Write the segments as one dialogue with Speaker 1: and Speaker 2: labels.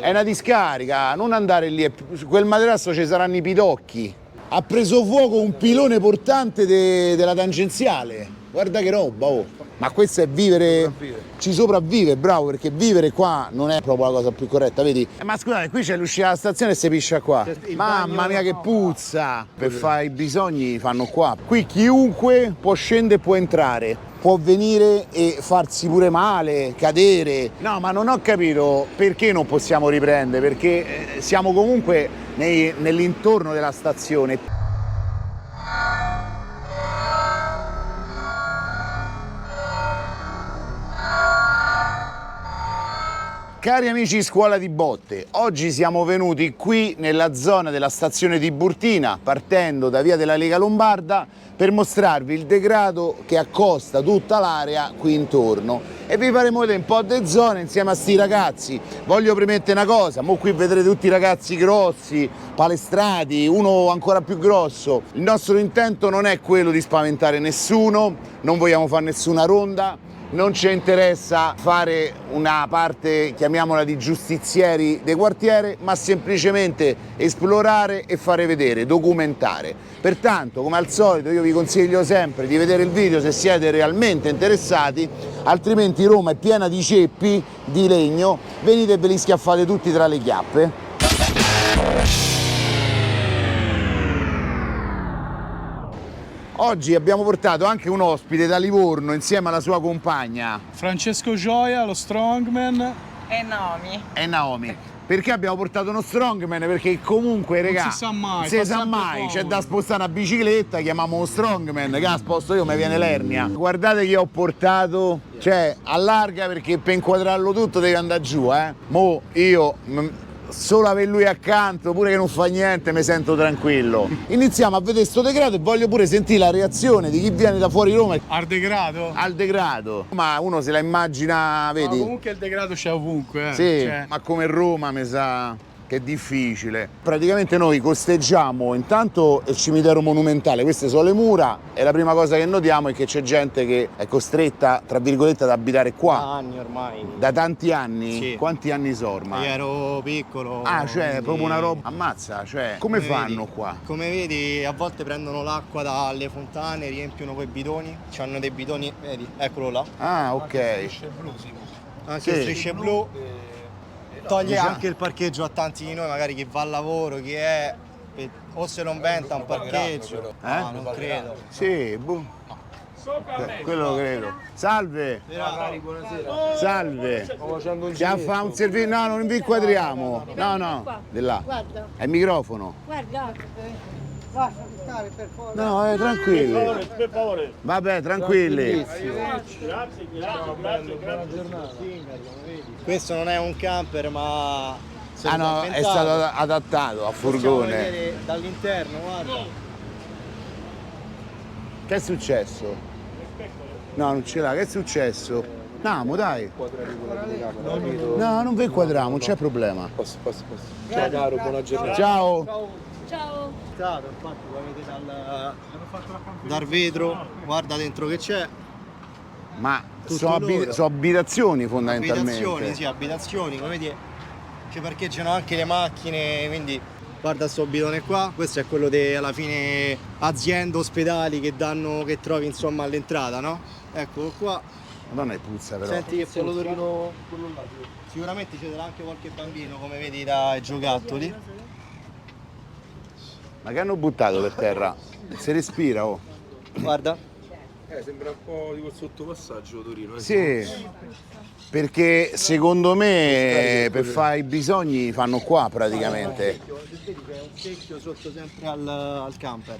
Speaker 1: È una discarica, non andare lì, su quel materasso ci saranno i pidocchi. Ha preso fuoco un pilone portante della tangenziale. Guarda che roba, oh. Ma questo è vivere, ci sopravvive, bravo, perché vivere qua non è proprio la cosa più corretta, vedi? Ma scusate, qui c'è l'uscita della stazione e si piscia qua. Mamma mia che puzza! Per fare i bisogni fanno qua. Qui chiunque può scendere e può entrare. Può venire e farsi pure male, cadere. No, ma non ho capito perché non possiamo riprendere, perché siamo comunque nell'intorno della stazione. Cari amici di Scuola di Botte, oggi siamo venuti qui nella zona della stazione Tiburtina, partendo da via della Lega Lombarda, per mostrarvi il degrado che accosta tutta l'area qui intorno e vi faremo vedere un po' di zone insieme a sti ragazzi. Voglio premettere una cosa, mo qui vedrete tutti i ragazzi grossi, palestrati, uno ancora più grosso. Il nostro intento non è quello di spaventare nessuno, non vogliamo fare nessuna ronda. Non ci interessa fare una parte, chiamiamola, di giustizieri del quartiere, ma semplicemente esplorare e fare vedere, documentare. Pertanto, come al solito, io vi consiglio sempre di vedere il video se siete realmente interessati, altrimenti Roma è piena di ceppi di legno, venite e ve li schiaffate tutti tra le chiappe. Oggi abbiamo portato anche un ospite da Livorno insieme alla sua compagna
Speaker 2: Francesco Gioia, lo strongman,
Speaker 1: e Naomi. Perché abbiamo portato uno strongman? Perché comunque, regà,
Speaker 2: non si sa mai,
Speaker 1: si sa mai, c'è da spostare una bicicletta, chiamiamo uno strongman, che la sposto io, mi viene l'ernia. Guardate che ho portato, cioè allarga perché per inquadrarlo tutto devi andare giù, Mo io solo avere lui accanto, pure che non fa niente, mi sento tranquillo. Iniziamo a vedere sto degrado e voglio pure sentire la reazione di chi viene da fuori Roma.
Speaker 2: al degrado.
Speaker 1: Al degrado. Ma uno se la immagina, vedi?
Speaker 2: No, comunque il degrado c'è ovunque.
Speaker 1: Sì,
Speaker 2: cioè...
Speaker 1: ma come Roma mi sa che è difficile. Praticamente noi costeggiamo intanto il cimitero monumentale, queste sono le mura e la prima cosa che notiamo è che c'è gente che è costretta, tra virgolette, ad abitare qua.
Speaker 3: Da anni ormai.
Speaker 1: Da tanti anni?
Speaker 3: Sì.
Speaker 1: Quanti anni sono ormai?
Speaker 3: Io ero piccolo.
Speaker 1: Ah, cioè,
Speaker 3: quindi...
Speaker 1: proprio una roba. Ammazza, cioè, come fanno
Speaker 3: vedi,
Speaker 1: qua?
Speaker 3: Come vedi, a volte prendono l'acqua dalle fontane, riempiono quei bidoni. C'hanno dei bidoni, vedi, eccolo là.
Speaker 1: Ah, ok.
Speaker 3: Anche
Speaker 1: Sì.
Speaker 3: strisce blu. Toglie anche il parcheggio a tanti di noi, magari chi va al lavoro, chi è. O se non venta un parcheggio. No, non credo.
Speaker 1: Sì, quello lo credo. Salve! Salve! Ci ha fatto un servizio. No, non vi inquadriamo. No, no, di là.
Speaker 4: Guarda,
Speaker 1: È il microfono.
Speaker 4: guarda. Basta stare per favore.
Speaker 1: No, tranquilli.
Speaker 5: Per favore.
Speaker 1: Vabbè, tranquilli.
Speaker 3: Questo non è un camper, ma. se
Speaker 1: Ah
Speaker 3: lo
Speaker 1: no,
Speaker 3: fa
Speaker 1: è
Speaker 3: inventato.
Speaker 1: stato adattato a
Speaker 3: Possiamo
Speaker 1: furgone.
Speaker 3: vedere dall'interno, guarda.
Speaker 1: Che è successo? No, non ce l'ha, che è successo? Andiamo, dai. No, non vi inquadriamo, non c'è problema.
Speaker 5: Ciao caro, buona giornata.
Speaker 1: Ciao.
Speaker 4: Ciao.
Speaker 3: Infatti lo vedete dal vetro, guarda dentro che c'è.
Speaker 1: Ma
Speaker 3: Tutto
Speaker 1: sono,
Speaker 3: loro.
Speaker 1: sono abitazioni fondamentalmente.
Speaker 3: Abitazioni, sì, abitazioni, come vedi ci parcheggiano anche le macchine, quindi guarda sto bidone qua, questo è quello alla fine aziende, ospedali che danno, che trovi insomma all'entrata, no? Eccolo qua,
Speaker 1: Madonna, è puzza però.
Speaker 3: senti che odorino, sicuramente ci sarà anche qualche bambino come vedi dai giocattoli.
Speaker 1: Ma che hanno buttato per terra? Si respira, oh.
Speaker 3: Guarda,
Speaker 5: Sembra un po' di quel sottopassaggio Torino.
Speaker 1: Sì, perché secondo me per fare i bisogni fanno qua praticamente.
Speaker 3: vedi c'è un secchio sotto sempre al camper.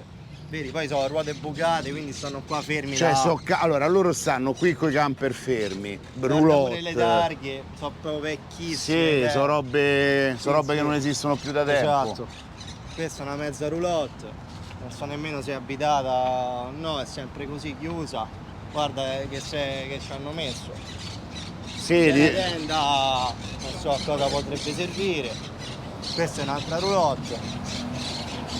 Speaker 3: Vedi, poi sono ruote bucate, quindi stanno qua fermi.
Speaker 1: Cioè, allora loro stanno qui coi camper fermi, roulotte.
Speaker 3: Le targhe, sono proprio vecchissime.
Speaker 1: Sì, sono robe che non esistono più da tempo.
Speaker 3: Esatto. Questa è una mezza roulotte, non so nemmeno se è abitata, no, è sempre così chiusa. Guarda che ci hanno messo.
Speaker 1: Sì,
Speaker 3: La tenda, non so a cosa potrebbe servire. Questa è un'altra roulotte.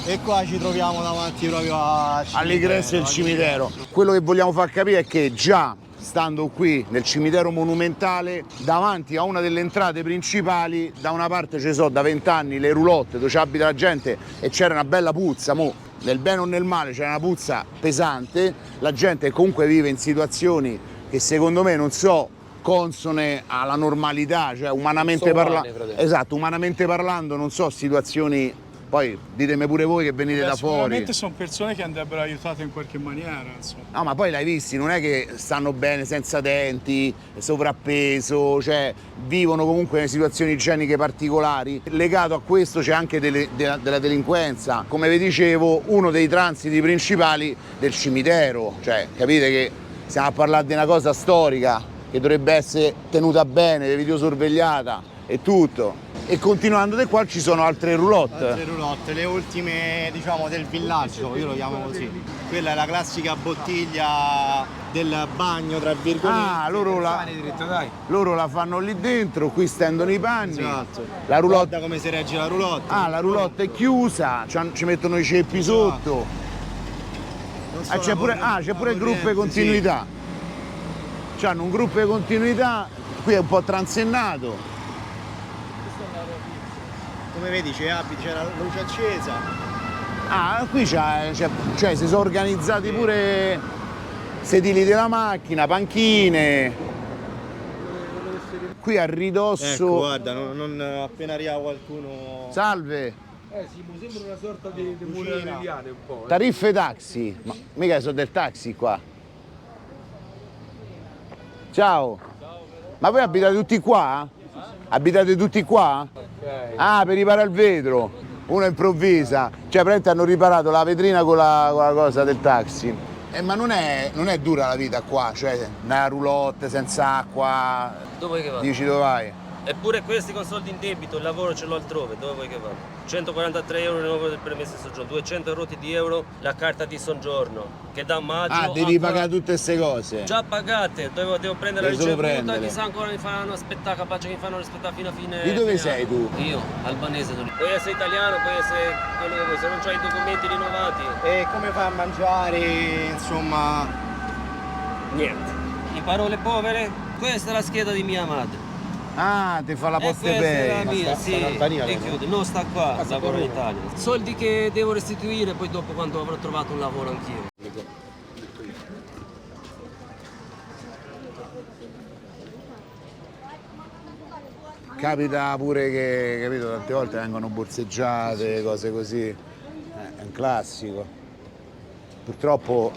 Speaker 3: E qua ci troviamo davanti proprio
Speaker 1: all'ingresso del cimitero. Quello che vogliamo far capire è che già stando qui nel cimitero monumentale, davanti a una delle entrate principali, da una parte ci sono da 20 anni le roulotte dove abita la gente e c'era una bella puzza, mo nel bene o nel male c'era una puzza pesante, la gente comunque vive in situazioni che secondo me non so consone alla normalità, cioè umanamente parlando, esatto, umanamente parlando non so situazioni. Poi ditemi pure voi che venite da fuori.
Speaker 2: Sicuramente sono persone che andrebbero aiutate in qualche maniera, insomma.
Speaker 1: No, ma poi l'hai visti, non è che stanno bene senza denti, sovrappeso, cioè vivono comunque in situazioni igieniche particolari. Legato a questo c'è anche della delinquenza. Come vi dicevo, uno dei transiti principali del cimitero, cioè capite che stiamo a parlare di una cosa storica che dovrebbe essere tenuta bene, videosorvegliata e tutto. E continuando da qua ci sono altre roulotte.
Speaker 3: Altre roulotte, le ultime diciamo del villaggio, io lo chiamo così. Quella è la classica bottiglia del bagno, tra virgolette.
Speaker 1: Ah, loro la fanno lì dentro, qui stendono i panni.
Speaker 3: Esatto.
Speaker 1: La roulotte.
Speaker 3: Guarda come si regge la roulotte.
Speaker 1: Ah, la roulotte è chiusa, ci mettono i ceppi sotto.
Speaker 3: Non so,
Speaker 1: Ah, c'è pure il gruppo di continuità. C'hanno un gruppo di continuità, qui è un po' transennato.
Speaker 3: Come vedi c'era la luce accesa.
Speaker 1: Ah, qui cioè, si sono organizzati pure sedili della macchina, panchine. Qui a ridosso.
Speaker 3: Ecco, guarda, appena arriva qualcuno.
Speaker 1: Salve.
Speaker 5: Sì, mi sembra una sorta di mura mediane un po'.
Speaker 1: Tariffe taxi. Ma mica sono del taxi qua. Ciao. Ma voi abitate tutti qua? Abitate tutti qua?
Speaker 5: Ok.
Speaker 1: Ah, per riparare il vetro. Uno improvvisa. Cioè, praticamente hanno riparato la vetrina con la cosa del taxi. Ma non è dura la vita qua, cioè una roulotte senza acqua.
Speaker 6: Dove vuoi che vada?
Speaker 1: Dici dove vai?
Speaker 6: Eppure questi con soldi in debito, il lavoro ce l'ho altrove, dove vuoi che vada? 143 euro il rinnovo del permesso di soggiorno, 200 rotti di euro la carta di soggiorno, che da maggio...
Speaker 1: Ah, devi pagare tutte queste cose.
Speaker 6: Già pagate, devo prendere la
Speaker 1: Devi solo
Speaker 6: ricevuta,
Speaker 1: prendere.
Speaker 6: chissà ancora mi faranno aspettare, capace che mi fanno rispettare fino a fine...
Speaker 1: Di dove
Speaker 6: fine
Speaker 1: sei
Speaker 6: anno.
Speaker 1: tu?
Speaker 6: Io, albanese. Puoi essere italiano, puoi essere quello che vuoi, se non c'hai i documenti rinnovati,
Speaker 3: E come fai a mangiare, insomma.
Speaker 6: niente. In parole povere, questa è la scheda di mia madre.
Speaker 1: Ah, ti fa la
Speaker 6: E
Speaker 1: poste
Speaker 6: questa è la
Speaker 1: pay.
Speaker 6: mia,
Speaker 3: sta in Albania,
Speaker 6: e
Speaker 3: lei, no?
Speaker 6: chiude, non sta qua, lavoro in Italia. Soldi che devo restituire poi dopo quando avrò trovato un lavoro anch'io.
Speaker 1: Capita pure che, capito, tante volte vengono borseggiate, cose così. È un classico. Purtroppo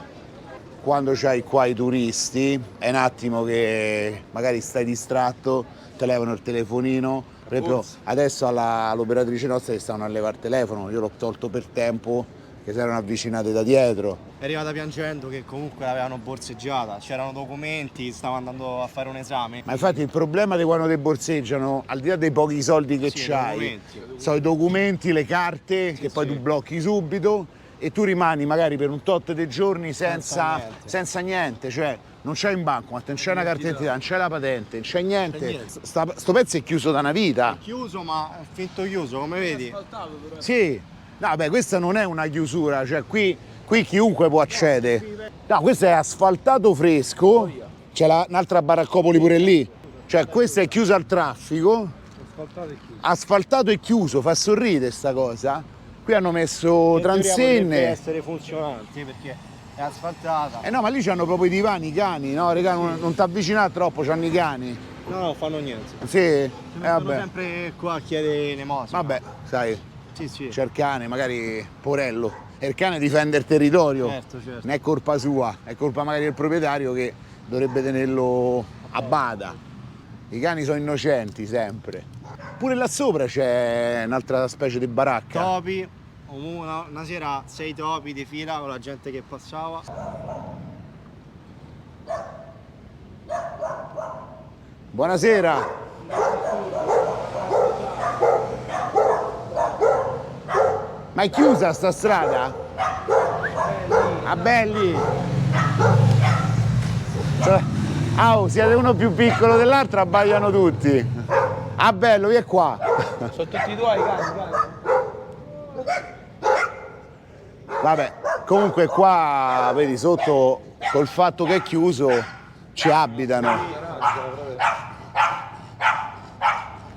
Speaker 1: quando c'hai qua i turisti è un attimo che magari stai distratto, te levano il telefonino. Per esempio adesso all'operatrice nostra che stavano a levare il telefono, io l'ho tolto per tempo, che si erano avvicinate da dietro.
Speaker 3: È arrivata piangendo che comunque l'avevano borseggiata, c'erano documenti, stava andando a fare un esame.
Speaker 1: Ma infatti il problema di quando ti borseggiano, al di là dei pochi soldi che
Speaker 3: Sì,
Speaker 1: c'hai,
Speaker 3: documenti.
Speaker 1: sono i documenti, le carte che poi
Speaker 3: sì.
Speaker 1: tu blocchi subito e tu rimani magari per un tot di giorni senza niente, cioè non c'hai in banco, non c'è una carta d'identità, non c'è la patente, non c'è niente. Sto pezzo è chiuso da una vita.
Speaker 3: Chiuso, ma è finto chiuso, come vedi?
Speaker 1: Sì, no, beh, questa non è una chiusura, cioè qui chiunque può accedere. No, questo è asfaltato fresco, c'è un'altra baraccopoli pure lì, cioè questo è chiuso al traffico, asfaltato e chiuso, fa sorridere sta cosa. Qui hanno messo
Speaker 3: In teoria potrebbe
Speaker 1: transenne.
Speaker 3: essere funzionanti perché è asfaltata.
Speaker 1: Eh no, ma lì c'hanno proprio i divani, i cani, no? Regà, non ti avvicinare troppo, c'hanno i cani.
Speaker 3: No, fanno niente.
Speaker 1: Sì,
Speaker 3: Vanno
Speaker 1: vabbè.
Speaker 3: sempre qua a chiedere elemosina.
Speaker 1: Vabbè, sai,
Speaker 3: Sì.
Speaker 1: c'è il cane, magari porello. E il cane difende il territorio.
Speaker 3: Certo.
Speaker 1: Non è colpa sua, è colpa magari del proprietario che dovrebbe tenerlo a bada. I cani sono innocenti sempre. Pure là sopra c'è un'altra specie di baracca.
Speaker 3: Topi, una sera 6 topi di fila con la gente che passava.
Speaker 1: Buonasera. Ma è chiusa sta strada? A belli. Cioè, siete uno più piccolo dell'altro, abbaiano tutti. Ah bello, vieni qua.
Speaker 2: Sono tutti tuoi cani.
Speaker 1: Vabbè, comunque qua, vedi, sotto, col fatto che è chiuso, ci abitano.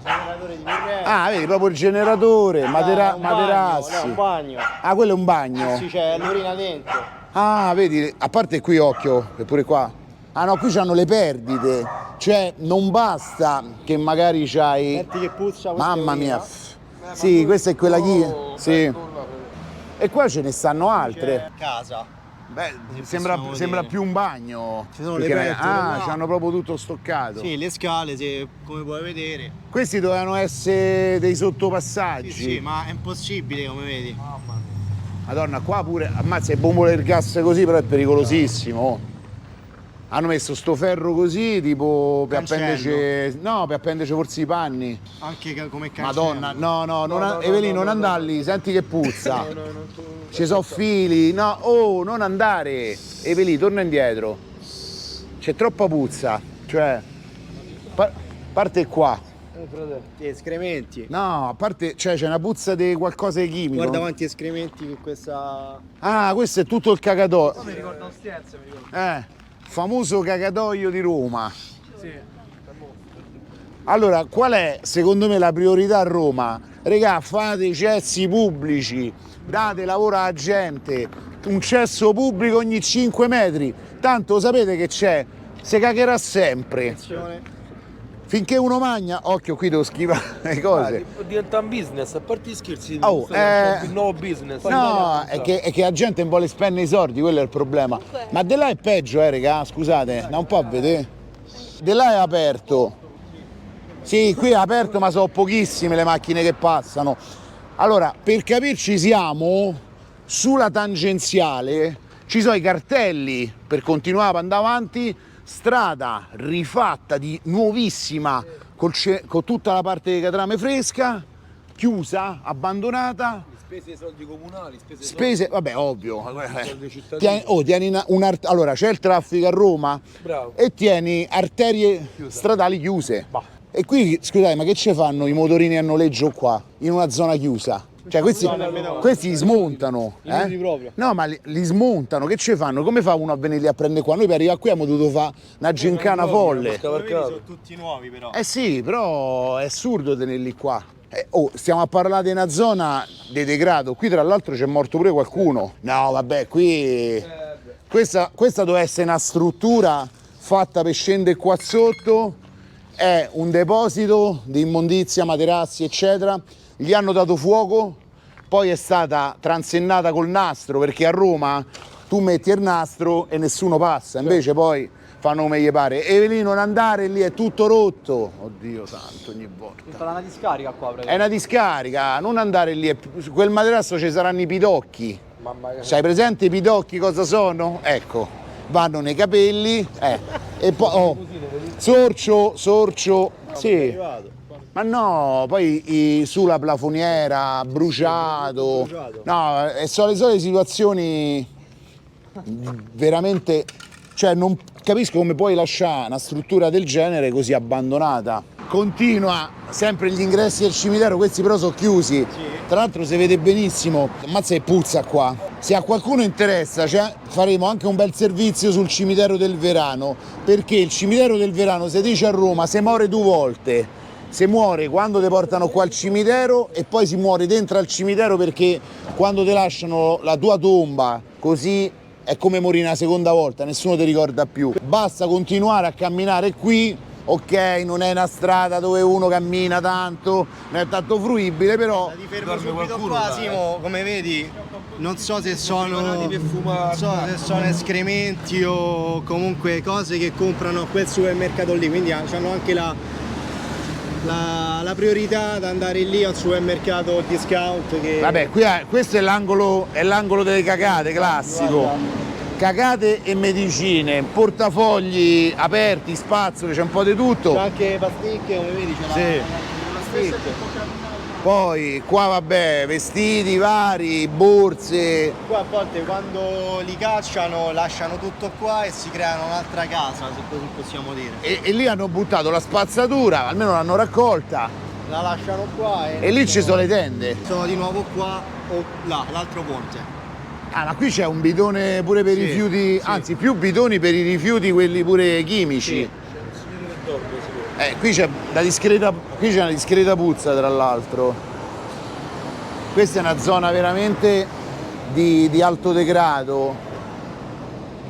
Speaker 3: Generatore di corrente.
Speaker 1: Ah, vedi, proprio il generatore, materassi.
Speaker 3: No, un bagno.
Speaker 1: Ah, quello è un bagno.
Speaker 3: Sì, c'è l'urina dentro.
Speaker 1: Ah, vedi, a parte qui, occhio, che pure qua. Ah no, qui c'hanno le perdite, cioè non basta che magari c'hai...
Speaker 3: Senti che puzza questa
Speaker 1: Mamma
Speaker 3: urina.
Speaker 1: mia. Sì, questa è quella chi... Sì. E qua ce ne stanno altre.
Speaker 3: Casa.
Speaker 1: Beh,
Speaker 3: possiamo
Speaker 1: sembra
Speaker 3: dire.
Speaker 1: più un bagno.
Speaker 3: Ci sono le
Speaker 1: Perché-
Speaker 3: pentole,
Speaker 1: Ah,
Speaker 3: no?
Speaker 1: c'hanno proprio tutto stoccato.
Speaker 3: Sì, le scale, come puoi vedere.
Speaker 1: Questi dovevano essere dei sottopassaggi.
Speaker 3: Sì, ma è impossibile, come vedi.
Speaker 1: Madonna, qua pure, ammazza, le bombole del gas così, però è pericolosissimo. Hanno messo sto ferro così, tipo per
Speaker 3: Cancello.
Speaker 1: appenderci forse i panni.
Speaker 3: Anche come cancello.
Speaker 1: Madonna, no, Evelino, non andare lì, senti che puzza. Ci sono fili, no, oh, non andare. Evelino, torna indietro. C'è troppa puzza, cioè, parte qua.
Speaker 3: Gli escrementi.
Speaker 1: No, a parte, cioè c'è una puzza di qualcosa di chimico.
Speaker 3: Guarda quanti escrementi in questa...
Speaker 1: Ah, questo è tutto il cagatoio.
Speaker 2: Mi ricorda Ostiense, mi ricordo.
Speaker 1: Famoso cagatoio di Roma. Allora, qual è secondo me la priorità a Roma? Regà, fate i cessi pubblici, date lavoro alla gente, un cesso pubblico ogni 5 metri, tanto sapete che c'è, si cagherà sempre. Finché uno magna, occhio qui devo schivare le cose.
Speaker 5: Diventa un business, a parte gli scherzi,
Speaker 1: Oh,
Speaker 5: un nuovo business.
Speaker 1: No, è che la gente vuole spendere i soldi, quello è il problema. Ma di là è peggio, regà, scusate, da un po' a vedere. Di là è aperto. Sì, qui è aperto, ma sono pochissime le macchine che passano. Allora, per capirci siamo, sulla tangenziale ci sono i cartelli per continuare ad andare avanti, strada rifatta di nuovissima, con tutta la parte di catrame fresca, chiusa, abbandonata.
Speaker 5: Spese soldi comunali,
Speaker 1: Spese, vabbè, ovvio.
Speaker 5: soldi cittadini.
Speaker 1: Allora, c'è il traffico a Roma.
Speaker 5: Bravo.
Speaker 1: E tieni arterie stradali chiuse. E qui, scusate, ma che ci fanno i motorini a noleggio qua, in una zona chiusa? Cioè, questi li smontano.
Speaker 3: Inuti proprio.
Speaker 1: No, ma li smontano, che ci fanno? Come fa uno a venire lì a prendere qua? Noi per arrivare qui abbiamo dovuto fare una gincana folle.
Speaker 3: Come vedi sono tutti nuovi però.
Speaker 1: Eh sì, però è assurdo tenerli qua. Stiamo a parlare di una zona di degrado. Qui tra l'altro c'è morto pure qualcuno. No, vabbè, qui... Questa doveva essere una struttura fatta per scendere qua sotto. È un deposito di immondizia, materassi, eccetera. Gli hanno dato fuoco, poi è stata transennata col nastro, perché a Roma tu metti il nastro e nessuno passa, invece poi fanno come gli pare. Evelino, non andare lì, è tutto rotto. Oddio santo, ogni volta.
Speaker 3: Sarà una discarica qua,
Speaker 1: È una discarica, non andare lì, su quel materasso ci saranno i pidocchi. Sai presente i pidocchi cosa sono? Ecco, vanno nei capelli, e poi sorcio, sì. Ma no, poi sulla plafoniera, bruciato. No, sono le solite situazioni veramente, cioè non capisco come puoi lasciare una struttura del genere così abbandonata. Continua sempre gli ingressi del cimitero, questi però sono chiusi. Tra l'altro si vede benissimo, ammazza che puzza qua. Se a qualcuno interessa, faremo anche un bel servizio sul cimitero del Verano, perché il cimitero del Verano, se dice a Roma, si muore 2 volte. Si muore quando ti portano qua al cimitero e poi si muore dentro al cimitero perché quando ti lasciano la tua tomba così è come morire una seconda volta, nessuno ti ricorda più. Basta continuare a camminare qui, ok, non è una strada dove uno cammina tanto, non è tanto fruibile, però...
Speaker 3: Ti fermo subito qua, Simo, come vedi, non so se sono escrementi o comunque cose che comprano a quel supermercato lì, quindi hanno anche la priorità ad andare lì a un supermercato discount che...
Speaker 1: Vabbè, questo è l'angolo delle cagate, classico.
Speaker 3: Guarda.
Speaker 1: Cagate e medicine, portafogli aperti, spazzole, c'è un po' di tutto.
Speaker 3: C'è anche pasticche, come vedi, c'è
Speaker 1: Sì.
Speaker 3: la pasticche.
Speaker 1: Poi qua vabbè, vestiti vari, borse.
Speaker 3: Qua a volte quando li cacciano lasciano tutto qua e si creano un'altra casa, se così possiamo dire.
Speaker 1: E lì hanno buttato la spazzatura, almeno l'hanno raccolta.
Speaker 3: La lasciano qua
Speaker 1: E lì ci sono le tende.
Speaker 3: sono di nuovo qua o là, l'altro ponte.
Speaker 1: Ah, ma qui c'è un bidone pure per i
Speaker 3: Sì,
Speaker 1: rifiuti,
Speaker 3: sì.
Speaker 1: anzi più bidoni per i rifiuti, quelli pure chimici. Qui c'è una discreta puzza, tra l'altro. Questa è una zona veramente di alto degrado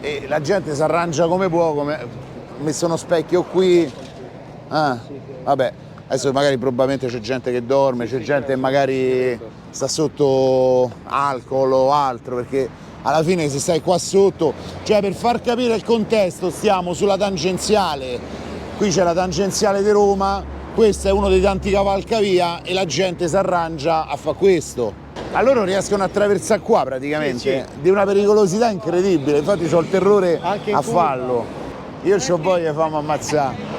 Speaker 1: e la gente si arrangia come può, ho messo uno specchio qui. Ah, vabbè, adesso magari probabilmente c'è gente che dorme, c'è gente che magari sta sotto alcol o altro, perché alla fine se stai qua sotto, cioè per far capire il contesto stiamo sulla tangenziale, qui c'è la tangenziale di Roma, questo è uno dei tanti cavalcavia e la gente si arrangia a fare questo. A loro riescono a attraversare qua praticamente,
Speaker 3: Sì,
Speaker 1: di una pericolosità incredibile, infatti ho il terrore
Speaker 3: Anche in
Speaker 1: a
Speaker 3: curva.
Speaker 1: farlo. Io c'ho voglia di farmi ammazzare.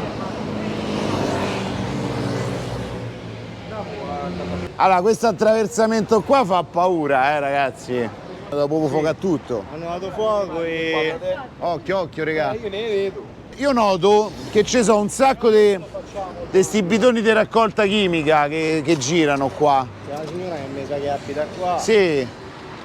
Speaker 1: Allora, questo attraversamento qua fa paura, ragazzi. Dopo fuoco a tutto.
Speaker 3: Hanno dato fuoco e...
Speaker 1: Occhio, occhio, regà.
Speaker 3: Io ne vedo.
Speaker 1: Io noto che ci sono un sacco di sti bidoni di raccolta chimica che girano qua.
Speaker 3: C'è la signora che mi sa che abita qua.
Speaker 1: Sì,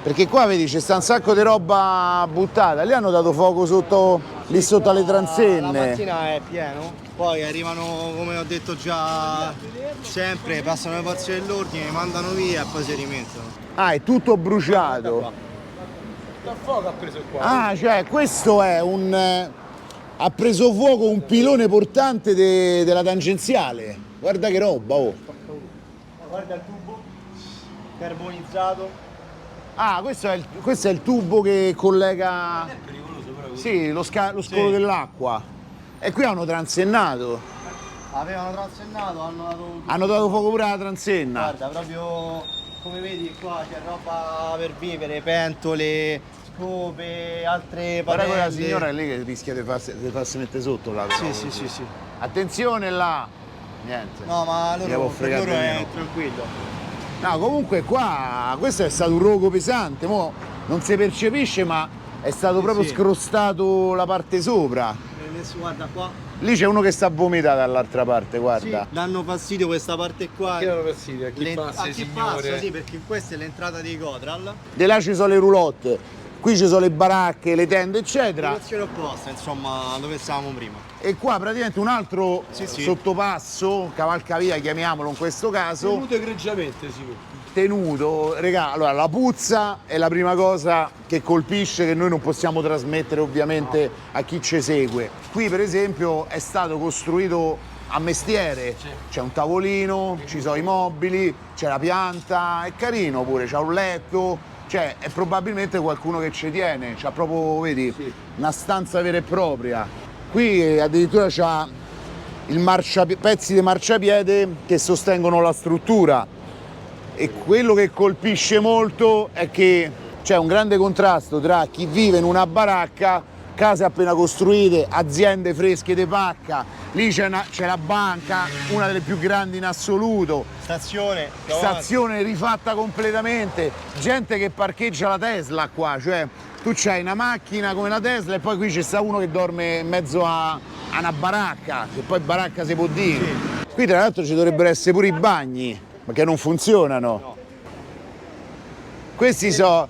Speaker 1: perché qua vedi c'è sta un sacco di roba buttata. Lì hanno dato fuoco sotto, lì sotto alle
Speaker 3: La
Speaker 1: transenne.
Speaker 3: mattina è pieno, poi arrivano, come ho detto già sempre, passano le forze dell'ordine, mandano via e poi si rimettono.
Speaker 1: Ah, è tutto bruciato.
Speaker 5: Da fuoco ha preso qua.
Speaker 1: Ah, cioè questo è un... ha preso fuoco un pilone portante della tangenziale. Guarda che roba, oh.
Speaker 3: Guarda il tubo, carbonizzato.
Speaker 1: Ah, questo è il tubo che collega... Sì, lo scolo dell'acqua. E qui hanno transennato.
Speaker 3: Avevano transennato,
Speaker 1: Hanno dato fuoco pure alla transenna.
Speaker 3: Guarda, proprio come vedi qua c'è roba per vivere, pentole, scope, altre
Speaker 1: Guarda quella
Speaker 3: padelle.
Speaker 1: signora lì che rischia di farsi mettere sotto là.
Speaker 3: Sì, sì, sì, sì.
Speaker 1: Attenzione là. Niente.
Speaker 3: No, ma
Speaker 1: Mi avevo
Speaker 3: per
Speaker 1: fregato
Speaker 3: loro
Speaker 1: di
Speaker 3: è
Speaker 1: meno.
Speaker 3: tranquillo.
Speaker 1: No, comunque qua, questo è stato un rogo pesante, mo non si percepisce ma è stato proprio
Speaker 3: sì.
Speaker 1: scrostato la parte sopra.
Speaker 3: Adesso guarda qua.
Speaker 1: Lì c'è uno che sta vomitando dall'altra parte,
Speaker 3: Sì,
Speaker 1: guarda.
Speaker 3: danno fastidio questa parte qua.
Speaker 5: Che danno fastidio? A chi passa,
Speaker 3: a chi
Speaker 5: signore?
Speaker 3: passa, sì, perché questa è l'entrata di Cotral.
Speaker 1: Di là ci sono le roulotte, qui ci sono le baracche, le tende, eccetera.
Speaker 3: Direzione opposta, insomma, dove stavamo prima.
Speaker 1: E qua praticamente un altro
Speaker 3: Sì, sì.
Speaker 1: sottopasso, cavalcavia chiamiamolo in questo caso,
Speaker 5: Tenuto egregiamente, sì.
Speaker 1: tenuto. Regà, allora la puzza è la prima cosa che colpisce, che noi non possiamo trasmettere ovviamente a chi ci segue. Qui per esempio è stato costruito a mestiere, c'è un tavolino, ci sono i mobili, c'è la pianta, è carino pure, c'è un letto, cioè è probabilmente qualcuno che ci tiene, c'ha proprio, vedi, una stanza vera e propria. Qui addirittura c'ha pezzi di marciapiede che sostengono la struttura. E quello che colpisce molto è che c'è un grande contrasto tra chi vive in una baracca, case appena costruite, aziende fresche di pacca, lì c'è la banca, una delle più grandi in assoluto,
Speaker 3: Stazione.
Speaker 1: stazione rifatta completamente, gente che parcheggia la Tesla qua, cioè tu c'hai una macchina come la Tesla e poi qui c'è sta uno che dorme in mezzo a una baracca, che poi baracca si può dire. Qui tra l'altro ci dovrebbero essere pure i bagni, ma che non funzionano.
Speaker 3: No.
Speaker 1: Questi sono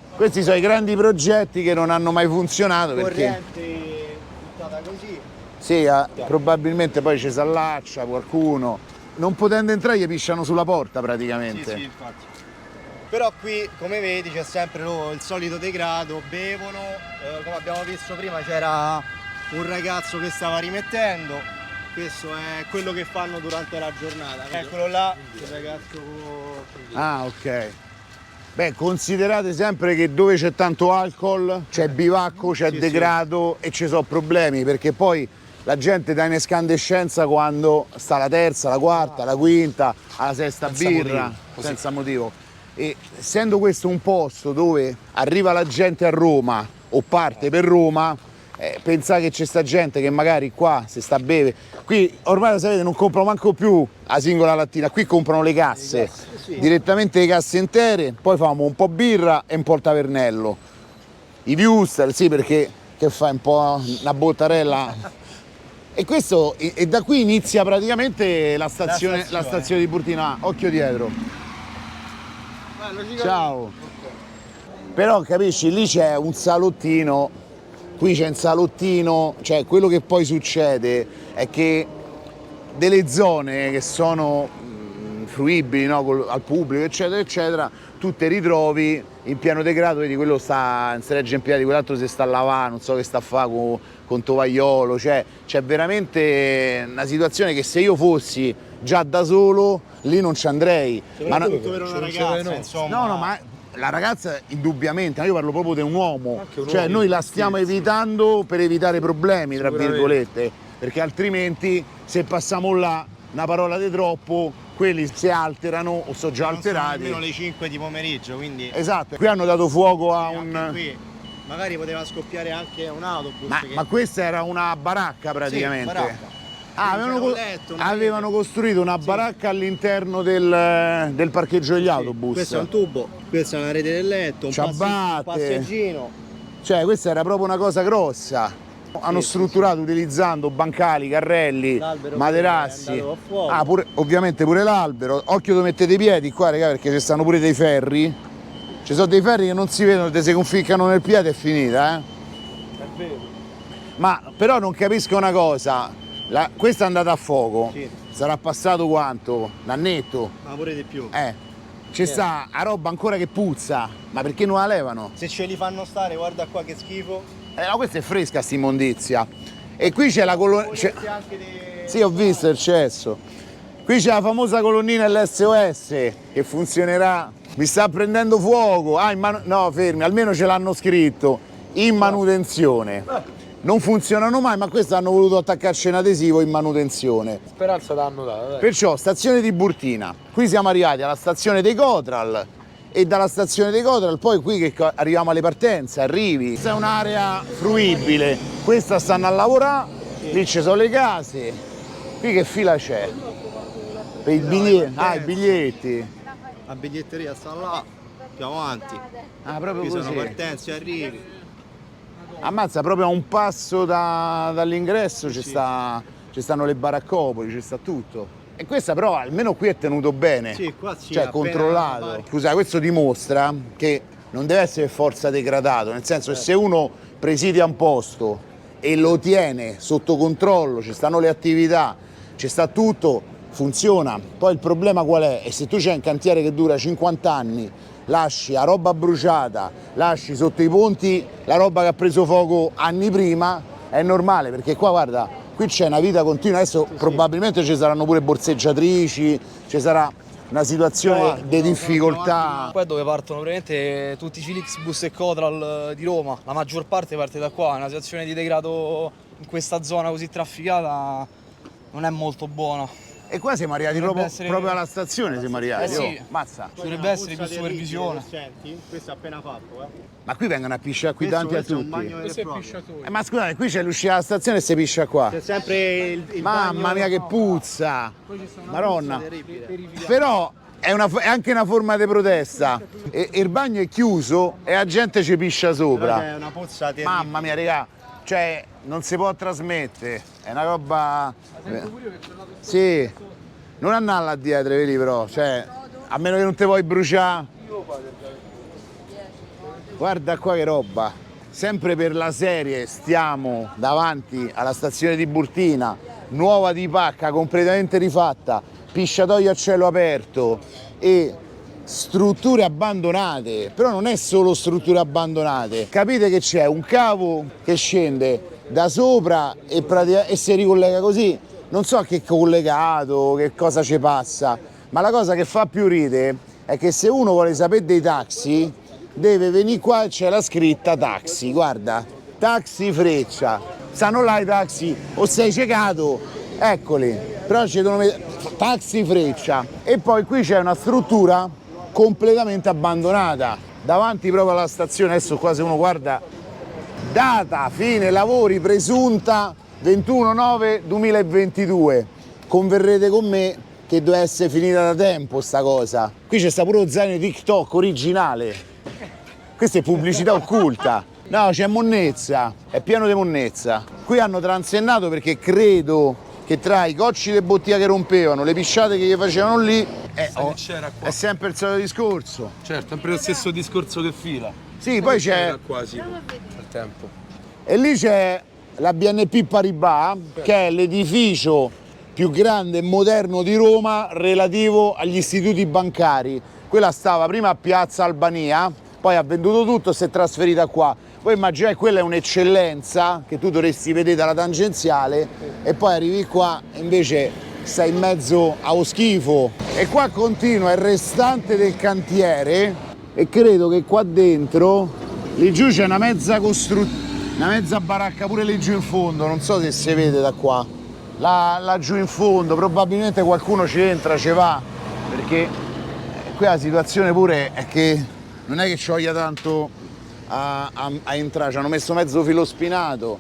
Speaker 1: i grandi progetti che non hanno mai funzionato perché
Speaker 3: Corrente buttata così.
Speaker 1: sì, probabilmente poi ci s'allaccia qualcuno. Non potendo entrare gli pisciano sulla porta praticamente.
Speaker 3: Sì, sì, infatti. Però qui, come vedi, c'è sempre il solito degrado, bevono, come abbiamo visto prima c'era un ragazzo che stava rimettendo, questo è quello che fanno durante la giornata. Eccolo là, il ragazzo...
Speaker 1: Ah, ok. Beh, considerate sempre che dove c'è tanto alcol c'è bivacco, c'è
Speaker 3: Sì,
Speaker 1: degrado e ci sono problemi perché poi la gente dà in escandescenza quando sta la terza, la quarta, la quinta, alla sesta
Speaker 5: Senza
Speaker 1: birra,
Speaker 5: motivo, così.
Speaker 1: senza motivo. E essendo questo un posto dove arriva la gente a Roma o parte per Roma, pensate che c'è sta gente che magari qua si sta a bere, qui ormai lo sapete non comprano manco più la singola lattina, qui comprano le casse, direttamente le casse intere, poi famo un po' birra e un po' il tavernello, i Wuster, sì perché che fai un po' una bottarella e questo e da qui inizia praticamente la stazione di Burtina. Occhio dietro. Ciao. Però capisci, lì c'è un salottino, qui c'è un salottino, cioè quello che poi succede è che delle zone che sono fruibili, no, al pubblico eccetera eccetera, tu te ritrovi in piano degrado, vedi quello sta in regge in piedi, quell'altro si sta a lavare, non so che sta a fare con tovagliolo, cioè c'è veramente una situazione che se io fossi già da solo lì non ci andrei. Ma
Speaker 3: Soprattutto per una ragazza, insomma.
Speaker 1: no, ma la ragazza indubbiamente, ma io parlo proprio di un uomo, cioè noi la stiamo evitando per evitare problemi, tra virgolette, perché altrimenti se passiamo là una parola di troppo, quelli si alterano o sono già alterati.
Speaker 3: Almeno le 5 di pomeriggio, quindi...
Speaker 1: Esatto, qui hanno dato fuoco a
Speaker 3: anche
Speaker 1: un...
Speaker 3: qui magari poteva scoppiare anche un autobus.
Speaker 1: Ma questa era una baracca praticamente.
Speaker 3: Sì, baracca.
Speaker 1: Ah, avevano costruito una baracca all'interno del parcheggio degli autobus.
Speaker 3: Questo è un tubo, questa è una rete del letto, un passeggino.
Speaker 1: Cioè questa era proprio una cosa grossa. Hanno strutturato utilizzando bancali, carrelli, materassi. Ovviamente pure l'albero. Occhio dove mettete i piedi qua, raga, perché ci stanno pure dei ferri. Ci sono dei ferri che non si vedono, te si conficcano nel piede, è finita,
Speaker 3: È vero.
Speaker 1: Ma però non capisco una cosa. Questa è andata a fuoco.
Speaker 3: Sì.
Speaker 1: Sarà passato quanto? Un annetto?
Speaker 3: Ma pure di più.
Speaker 1: C'è sta a roba ancora che puzza. Ma perché non la levano?
Speaker 3: Se ce li fanno stare, guarda qua che schifo.
Speaker 1: No, questa è fresca sta immondizia. E qui c'è la colonnina. Sì, ho visto il cesso. Qui c'è la famosa colonnina LSOS che funzionerà. Mi sta prendendo fuoco. No, fermi, almeno ce l'hanno scritto. In manutenzione. Non funzionano mai, ma questo hanno voluto attaccarci un adesivo in manutenzione.
Speaker 5: Speranza l'hanno data, dai.
Speaker 1: Perciò, stazione di Burtina. Qui siamo arrivati alla stazione dei Cotral. E dalla stazione dei Cotral poi qui che arriviamo alle partenze, arrivi. Questa è un'area fruibile. Questa stanno a lavorare, lì ci sono le case. Qui che fila c'è? Per i biglietti. I biglietti.
Speaker 3: La biglietteria sta là, più avanti.
Speaker 1: Proprio
Speaker 3: Qui
Speaker 1: così.
Speaker 3: sono partenze, arrivi.
Speaker 1: Ammazza, proprio a un passo dall'ingresso ci stanno le baraccopoli, ci sta tutto. E questa però almeno qui è tenuto bene,
Speaker 3: Sì, qua sì,
Speaker 1: cioè
Speaker 3: appena
Speaker 1: controllato. Scusa, questo dimostra che non deve essere forza degradato, nel senso che se uno presidia un posto e lo tiene sotto controllo, ci stanno le attività, ci sta tutto, funziona. Poi il problema qual è? E se tu c'hai un cantiere che dura 50 anni, lasci la roba bruciata, lasci sotto i ponti la roba che ha preso fuoco anni prima, è normale, perché qua guarda, qui c'è una vita continua, adesso probabilmente ci saranno pure borseggiatrici, ci sarà una situazione di difficoltà.
Speaker 7: Poi è dove partono praticamente tutti i Flixbus e Cotral di Roma, la maggior parte parte da qua, una situazione di degrado in questa zona così trafficata non è molto buona.
Speaker 1: E qua siamo arrivati proprio alla stazione, siamo arrivati.
Speaker 7: Sì.
Speaker 1: Mazza.
Speaker 7: Dovrebbe essere più supervisione.
Speaker 3: Senti, questo è appena fatto,
Speaker 1: Ma qui vengono a pisciare qui davanti a
Speaker 3: Questo è un
Speaker 1: tutti.
Speaker 3: bagno vero e
Speaker 2: Questo è
Speaker 3: proprio.
Speaker 2: pisciatoio.
Speaker 1: Ma scusate, qui c'è l'uscita dalla stazione e si piscia qua.
Speaker 3: C'è sempre il
Speaker 1: Mamma
Speaker 3: bagno-
Speaker 1: mia che puzza! Maronna!
Speaker 3: terribile.
Speaker 1: Però è anche una forma di protesta. E il bagno è chiuso e la gente ci piscia
Speaker 3: Però
Speaker 1: sopra.
Speaker 3: c'è una puzza terribile.
Speaker 1: Mamma mia, raga, cioè non si può trasmettere, è una roba. Sì, non andare là dietro, vedi però, cioè, a meno che non ti vuoi bruciare. Guarda qua che roba. Sempre per la serie stiamo davanti alla stazione di Burtina, nuova di pacca, completamente rifatta, pisciatoio a cielo aperto e strutture abbandonate. Però non è solo strutture abbandonate, capite che c'è un cavo che scende da sopra e si ricollega così. Non so che collegato, che cosa ci passa, ma la cosa che fa più ridere è che se uno vuole sapere dei taxi deve venire qua e c'è la scritta taxi, guarda, taxi Freccia, stanno là i taxi, o sei ciecato, eccoli, però ci devono mettere taxi Freccia. E poi qui c'è una struttura completamente abbandonata, davanti proprio alla stazione. Adesso qua se uno guarda, data fine lavori presunta 21/9/2022, converrete con me che deve essere finita da tempo sta cosa. Qui c'è sta pure lo zaino TikTok originale, questa è pubblicità occulta. No, c'è monnezza, è pieno di monnezza. Qui hanno transennato perché credo che tra i cocci di bottiglia che rompevano, le pisciate che gli facevano lì,
Speaker 5: c'era qua.
Speaker 1: è sempre il solito discorso.
Speaker 5: Certo, sempre lo stesso discorso che fila.
Speaker 1: Sì, poi c'è...
Speaker 5: Quasi al tempo.
Speaker 1: E lì c'è la BNP Paribas, che è l'edificio più grande e moderno di Roma relativo agli istituti bancari. Quella stava prima a Piazza Albania, poi ha venduto tutto e si è trasferita qua. Poi immaginate, quella è un'eccellenza che tu dovresti vedere dalla tangenziale e poi arrivi qua e invece stai in mezzo allo schifo. E qua continua il restante del cantiere e credo che qua dentro, lì giù c'è una mezza baracca pure lì giù in fondo, non so se si vede da qua. Là giù in fondo, probabilmente qualcuno ci entra, ci va, perché qui la situazione pure è che non è che ci voglia tanto a entrare, ci hanno messo mezzo filo spinato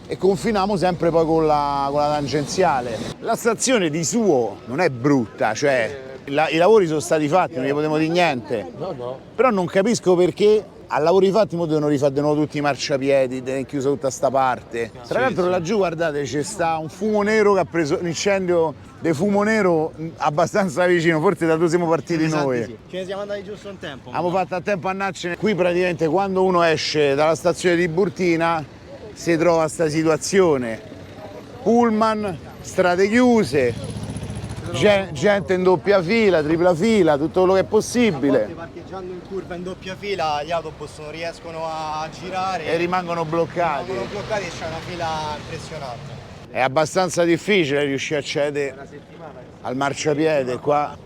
Speaker 1: e confiniamo sempre poi con la tangenziale. La stazione di suo non è brutta, cioè i lavori sono stati fatti, non gli potevo dire niente, però non capisco perché a lavori fatti mo devono rifare di nuovo tutti i marciapiedi, è chiusa tutta sta parte. Tra l'altro laggiù guardate c'è sta un fumo nero che ha preso un incendio di fumo nero abbastanza vicino, forse da dove siamo partiti noi.
Speaker 3: Sì. Ce ne siamo andati giusto in tempo.
Speaker 1: Abbiamo fatto a tempo a andarcene. Qui praticamente quando uno esce dalla stazione di Burtina si trova sta situazione. Pullman, strade chiuse, gente in doppia fila, tripla fila, tutto quello che è possibile.
Speaker 3: Parcheggiando in curva in doppia fila gli autobus non riescono a girare
Speaker 1: E rimangono bloccati.
Speaker 3: Rimangono bloccati e c'è una fila impressionante.
Speaker 1: È abbastanza difficile riuscire a accedere al marciapiede qua.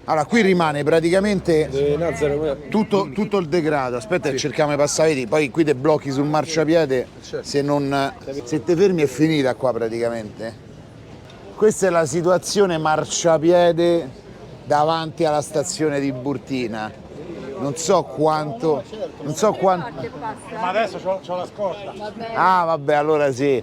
Speaker 1: Allora, qui rimane praticamente tutto il degrado. Aspetta che cerchiamo di passare, vedi, poi qui te blocchi sul marciapiede, se te fermi è finita qua praticamente. Questa è la situazione marciapiede davanti alla stazione di Burtina. Non so quanto.
Speaker 2: Ma adesso c'ho la scorta.
Speaker 1: Ah, vabbè, allora sì.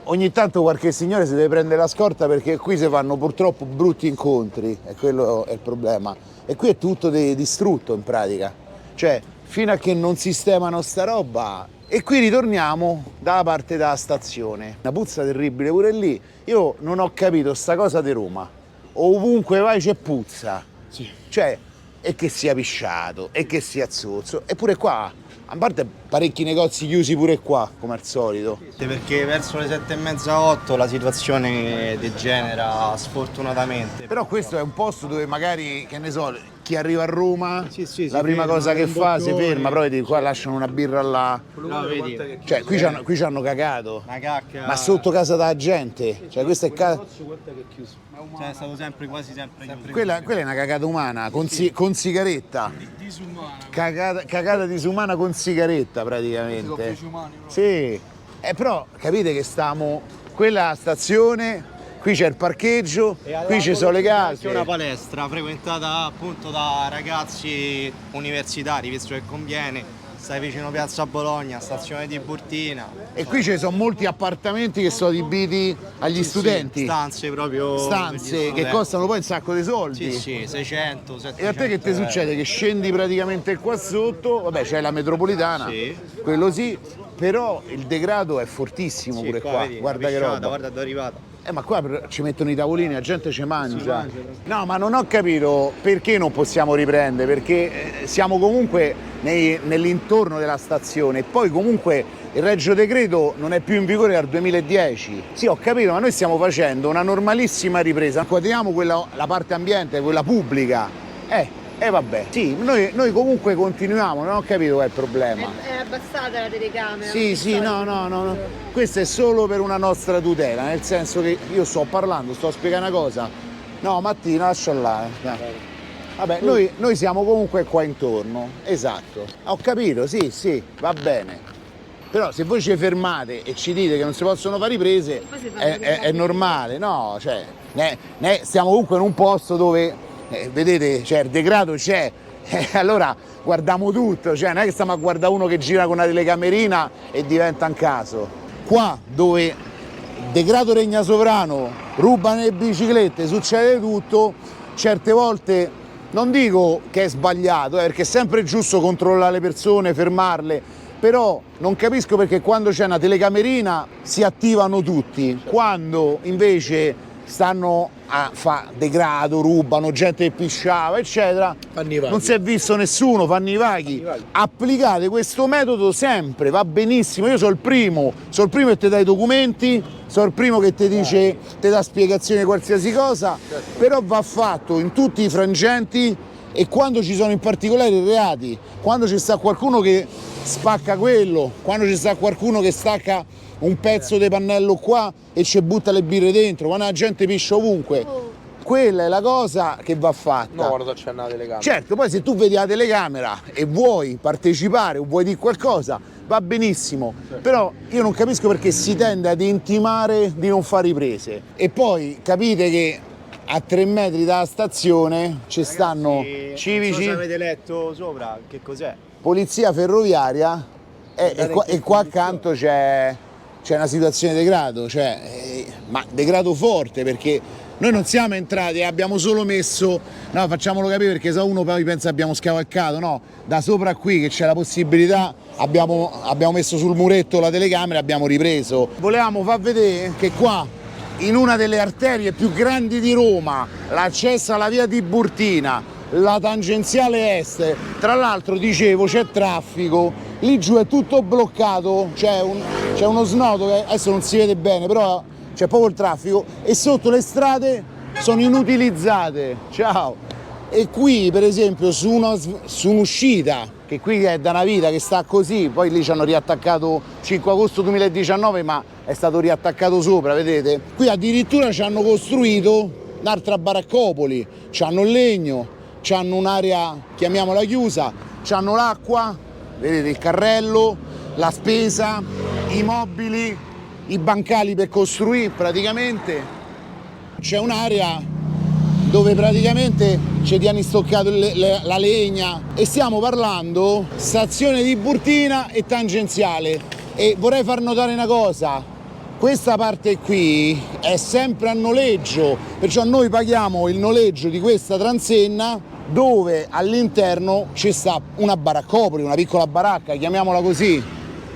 Speaker 1: Ogni tanto qualche signore si deve prendere la scorta perché qui si fanno purtroppo brutti incontri, e quello è il problema. E qui è tutto distrutto in pratica. Cioè, fino a che non sistemano sta roba. E qui ritorniamo dalla parte della stazione. Una puzza terribile pure lì. Io non ho capito sta cosa di Roma. Ovunque vai c'è puzza.
Speaker 2: Sì.
Speaker 1: Cioè, e che sia pisciato, e che sia zozzo. Eppure qua, a parte parecchi negozi chiusi pure qua, come al solito.
Speaker 3: Perché verso le 7:30-8 la situazione degenera sfortunatamente.
Speaker 1: Però questo è un posto dove magari, che ne so, chi arriva a Roma,
Speaker 3: Sì,
Speaker 1: la prima
Speaker 3: ferma,
Speaker 1: cosa che
Speaker 3: un
Speaker 1: fa si
Speaker 3: boccone.
Speaker 1: ferma, però vedi, qua lasciano una birra là.
Speaker 3: No, vedi,
Speaker 1: Cioè, qui ci hanno cagato.
Speaker 3: una cacca.
Speaker 1: Ma sotto casa della gente. Cioè, questa è casa.
Speaker 3: Cioè, è stato quasi sempre chiuso.
Speaker 1: Quella è una cagata umana, con sigaretta.
Speaker 2: Disumana.
Speaker 1: Cagata disumana con sigaretta praticamente. Sì. Però capite che stiamo. Quella è la stazione, qui c'è il parcheggio, qui ci sono le
Speaker 3: C'è
Speaker 1: case.
Speaker 3: una palestra frequentata appunto da ragazzi universitari, visto che conviene. Stai vicino a Piazza Bologna, stazione di Burtina.
Speaker 1: E qui ci sono molti appartamenti che sono adibiti agli studenti.
Speaker 3: Stanze proprio. per gli
Speaker 1: Stanze che
Speaker 3: studenti.
Speaker 1: costano poi un sacco di soldi.
Speaker 3: Sì, 600, 700.
Speaker 1: E a te che ti succede? Che scendi praticamente qua sotto, vabbè c'è la metropolitana,
Speaker 3: Sì.
Speaker 1: quello sì, però il degrado è fortissimo pure qua,
Speaker 3: vedi,
Speaker 1: guarda
Speaker 3: la
Speaker 1: che
Speaker 3: pisciata,
Speaker 1: roba.
Speaker 3: guarda dove è arrivata.
Speaker 1: Ma qua ci mettono i tavolini, la gente ci mangia. No, ma non ho capito perché non possiamo riprendere, perché siamo comunque nell'intorno della stazione e poi comunque il Regio Decreto non è più in vigore dal 2010. Sì, ho capito, ma noi stiamo facendo una normalissima ripresa. Quadriamo la parte ambiente, quella pubblica. Vabbè. Sì, noi comunque continuiamo, non ho capito qual è il problema.
Speaker 4: È abbassata la telecamera.
Speaker 1: Sì, no. Questo è solo per una nostra tutela, nel senso che io sto parlando, sto a spiegare una cosa. No, Mattina, lascia là. Dai. Vabbè, noi siamo comunque qua intorno, esatto. Ho capito, sì, va bene. Però se voi ci fermate e ci dite che non si possono fare riprese, è normale, no? Cioè, stiamo comunque in un posto dove, vedete, cioè, il degrado c'è. Allora guardiamo tutto, cioè non è che stiamo a guardare uno che gira con una telecamerina e diventa un caso. Qua dove il degrado regna sovrano, rubano le biciclette, succede tutto, certe volte non dico che è sbagliato, perché è sempre giusto controllare le persone, fermarle, però non capisco perché quando c'è una telecamerina si attivano tutti, quando invece stanno a fa degrado, rubano, gente che pisciava, eccetera. Non si è visto nessuno, fanno i vaghi. Applicate questo metodo sempre, va benissimo. Io sono il primo che ti dà i documenti, sono il primo che ti dice, ti dà spiegazione di qualsiasi cosa, però va fatto in tutti i frangenti e quando ci sono in particolare i reati, quando ci sta qualcuno che spacca quello, quando ci sta qualcuno che stacca un pezzo di pannello qua e ci butta le birre dentro, quando la gente piscia ovunque, quella è la cosa che va fatta.
Speaker 5: No, quando c'è una telecamera.
Speaker 1: Certo, poi se tu vedi la telecamera e vuoi partecipare o vuoi dire qualcosa, va benissimo, però io non capisco perché si tende ad intimare di non fare riprese e poi capite che a 3 metri dalla stazione ci stanno civici,
Speaker 3: non so se avete letto sopra che cos'è.
Speaker 1: polizia ferroviaria e qua accanto c'è una situazione di degrado, ma degrado forte, perché noi non siamo entrati e abbiamo solo messo, no, facciamolo capire perché se uno poi pensa abbiamo scavalcato, no, da sopra qui che c'è la possibilità abbiamo messo sul muretto la telecamera e abbiamo ripreso. Volevamo far vedere che qua in una delle arterie più grandi di Roma, l'accesso alla via Tiburtina, la tangenziale est, tra l'altro dicevo c'è traffico, lì giù è tutto bloccato, c'è uno snodo che adesso non si vede bene, però c'è proprio il traffico e sotto le strade sono inutilizzate, ciao. E qui per esempio su un'uscita, che qui è da una vita che sta così, poi lì ci hanno riattaccato 5 agosto 2019 ma è stato riattaccato sopra, vedete? Qui addirittura ci hanno costruito un'altra baraccopoli, c'hanno il legno, c'hanno un'area, chiamiamola chiusa, c'hanno l'acqua, vedete il carrello, la spesa, i mobili, i bancali per costruire praticamente. C'è un'area dove praticamente ci tieni stoccato la legna e stiamo parlando stazione Tiburtina e tangenziale. E vorrei far notare una cosa, questa parte qui è sempre a noleggio, perciò noi paghiamo il noleggio di questa transenna dove all'interno ci sta una baraccopoli, una piccola baracca, chiamiamola così,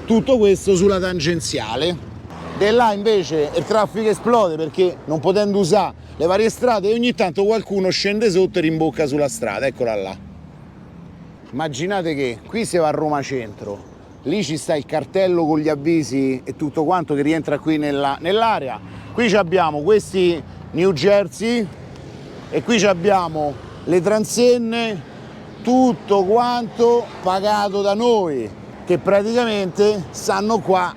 Speaker 1: tutto questo sulla tangenziale. E là invece il traffico esplode perché non potendo usare le varie strade ogni tanto qualcuno scende sotto e rimbocca sulla strada, eccola là. Immaginate che qui si va a Roma Centro, lì ci sta il cartello con gli avvisi e tutto quanto che rientra qui nell'area. Qui abbiamo questi New Jersey e qui abbiamo le transenne, tutto quanto pagato da noi, che praticamente stanno qua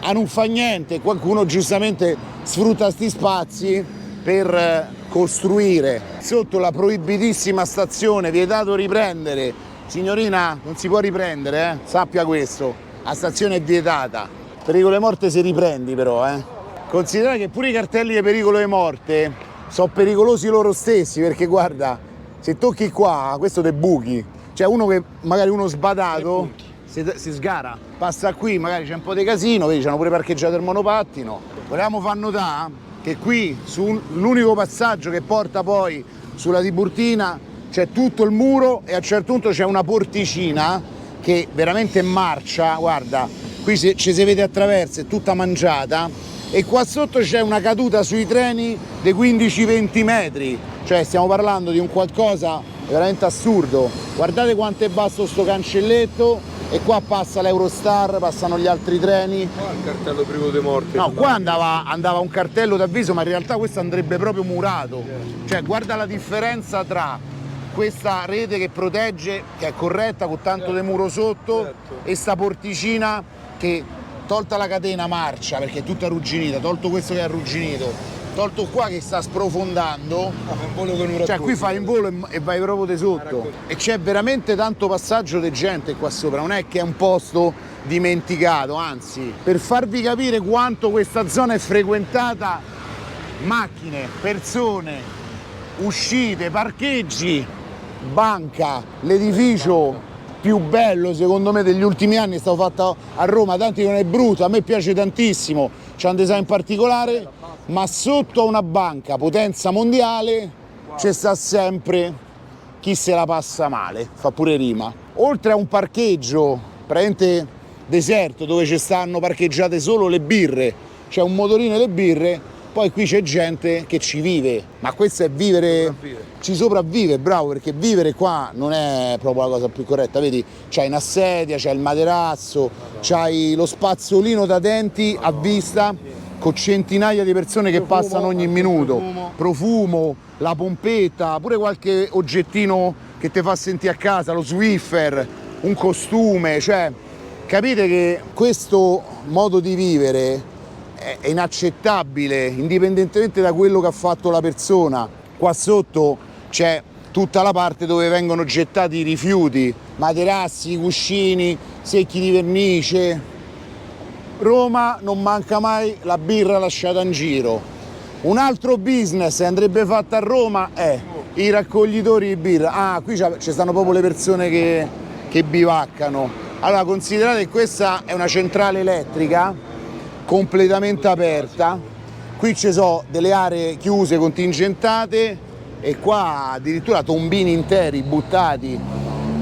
Speaker 1: a non fa niente. Qualcuno giustamente sfrutta questi spazi per costruire. Sotto la proibitissima stazione, vietato riprendere. Signorina, non si può riprendere, sappia questo, la stazione è vietata. Pericolo di morte se riprendi però, Considerate che pure i cartelli di pericolo di morte sono pericolosi loro stessi, perché guarda, se tocchi qua, questo te buchi. Cioè magari uno sbadato si sgara, passa qui, magari c'è un po' di casino, vedi, c'hanno pure parcheggiato il monopattino. Volevamo far notare che qui, l'unico passaggio che porta poi sulla Tiburtina, c'è tutto il muro e a un certo punto c'è una porticina che veramente marcia, guarda, qui ci si vede attraverso, è tutta mangiata, e qua sotto c'è una caduta sui treni dei 15-20 metri, cioè stiamo parlando di un qualcosa veramente assurdo. Guardate quanto è basso sto cancelletto e qua passa l'Eurostar, passano gli altri treni.
Speaker 5: Qua il cartello privo di morte.
Speaker 1: No, qua andava un cartello d'avviso, ma in realtà questo andrebbe proprio murato. Cioè guarda la differenza tra questa rete che protegge, che è corretta con tanto di muro sotto, e sta porticina che, tolta la catena, marcia perché è tutta arrugginita, tolto questo che è arrugginito, tolto qua che sta sprofondando, cioè qui fai in volo e vai proprio di sotto. E c'è veramente tanto passaggio di gente qua sopra, non è che è un posto dimenticato, anzi, per farvi capire quanto questa zona è frequentata, macchine, persone, uscite, parcheggi, banca, l'edificio più bello secondo me degli ultimi anni è stato fatto a Roma, tanti non è brutto, a me piace tantissimo, c'è un design particolare, ma sotto a una banca potenza mondiale c'è sta sempre chi se la passa male, fa pure rima. Oltre a un parcheggio praticamente deserto dove ci stanno parcheggiate solo le birre, c'è un motorino e le birre, poi qui c'è gente che ci vive, ma questo è vivere, ci sopravvive, bravo, perché vivere qua non è proprio la cosa più corretta, vedi, c'hai una sedia, c'hai il materasso, c'hai lo spazzolino da denti a vista con centinaia di persone che passano ogni minuto, profumo, la pompetta, pure qualche oggettino che ti fa sentire a casa, lo Swiffer, un costume, cioè capite che questo modo di vivere è inaccettabile, indipendentemente da quello che ha fatto la persona. Qua sotto c'è tutta la parte dove vengono gettati i rifiuti, materassi, cuscini, secchi di vernice. Roma non manca mai la birra lasciata in giro. Un altro business che andrebbe fatto a Roma è i raccoglitori di birra. Ah, qui ci stanno proprio le persone che bivaccano. Allora, considerate che questa è una centrale elettrica completamente aperta, qui ci sono delle aree chiuse, contingentate, e qua addirittura tombini interi buttati,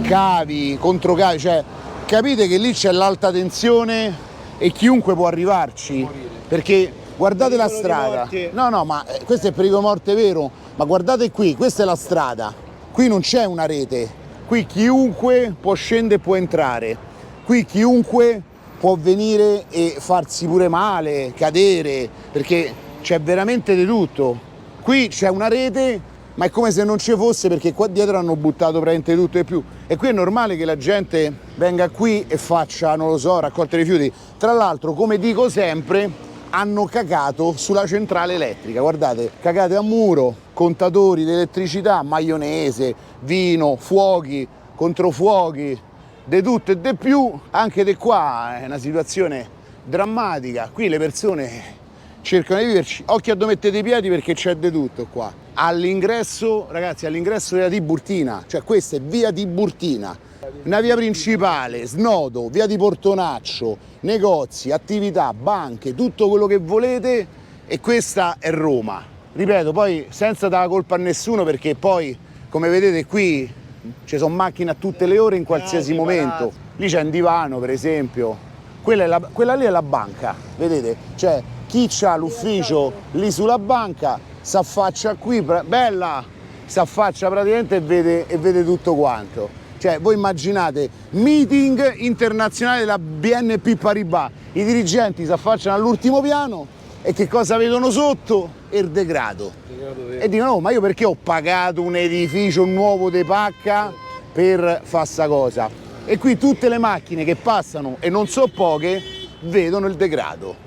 Speaker 1: cavi, controcavi, cioè capite che lì c'è l'alta tensione e chiunque può arrivarci, perché guardate la strada, no ma questo è pericolo morte vero, ma guardate qui, questa è la strada, qui non c'è una rete, qui chiunque può scendere e può entrare, qui chiunque può venire e farsi pure male, cadere, perché c'è veramente di tutto. Qui c'è una rete, ma è come se non ci fosse, perché qua dietro hanno buttato praticamente tutto e più. E qui è normale che la gente venga qui e faccia, non lo so, raccolta rifiuti. Tra l'altro, come dico sempre, hanno cagato sulla centrale elettrica. Guardate, cagate a muro, contatori di elettricità, maionese, vino, fuochi, controfuochi, di tutto e di più. Anche di qua è una situazione drammatica, qui le persone cercano di viverci, occhio a dove mettete i piedi perché c'è di tutto qua. All'ingresso, ragazzi, all'ingresso della Tiburtina, cioè questa è via Tiburtina, una via principale, snodo, via di Portonaccio, negozi, attività, banche, tutto quello che volete, e questa è Roma. Ripeto, poi senza dare la colpa a nessuno, perché poi, come vedete qui, ci sono macchine a tutte le ore in qualsiasi momento. Lì c'è un divano, per esempio. Quella lì è la banca, vedete? Cioè, chi ha l'ufficio lì sulla banca s'affaccia qui, bella, s'affaccia praticamente e vede tutto quanto. Cioè, voi immaginate, meeting internazionale della BNP Paribas, i dirigenti si affacciano all'ultimo piano e che cosa vedono sotto? Il degrado. E dicono, no, ma io perché ho pagato un edificio nuovo di pacca per fare sta cosa? E qui tutte le macchine che passano, e non so poche, vedono il degrado.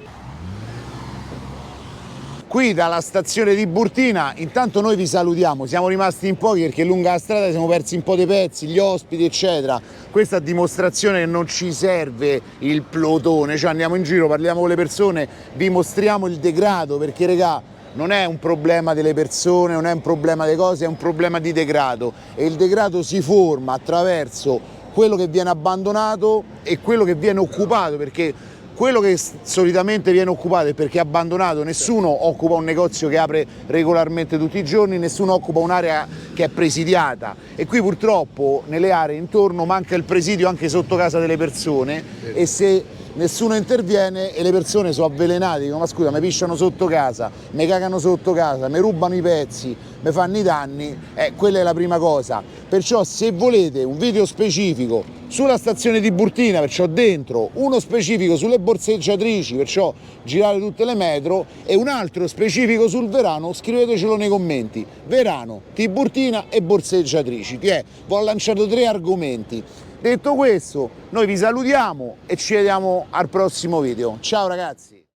Speaker 1: Qui dalla stazione di Tiburtina, intanto noi vi salutiamo, siamo rimasti in pochi perché lungo la strada siamo persi un po' dei pezzi, gli ospiti eccetera. Questa è dimostrazione che non ci serve il plotone, cioè andiamo in giro, parliamo con le persone, vi mostriamo il degrado, perché regà, non è un problema delle persone, non è un problema delle cose, è un problema di degrado, e il degrado si forma attraverso quello che viene abbandonato e quello che viene occupato, perché quello che solitamente viene occupato è perché è abbandonato, nessuno occupa un negozio che apre regolarmente tutti i giorni, nessuno occupa un'area che è presidiata, e qui purtroppo nelle aree intorno manca il presidio anche sotto casa delle persone, e se nessuno interviene e le persone sono avvelenate, dicono ma scusa, mi pisciano sotto casa, mi cagano sotto casa, mi rubano i pezzi, mi fanno i danni, quella è la prima cosa. Perciò se volete un video specifico sulla stazione di Tiburtina, perciò dentro, uno specifico sulle borseggiatrici, perciò girare tutte le metro, e un altro specifico sul Verano, scrivetecelo nei commenti. Verano, Tiburtina e borseggiatrici, vi ho lanciato 3 argomenti. Detto questo, noi vi salutiamo e ci vediamo al prossimo video. Ciao ragazzi!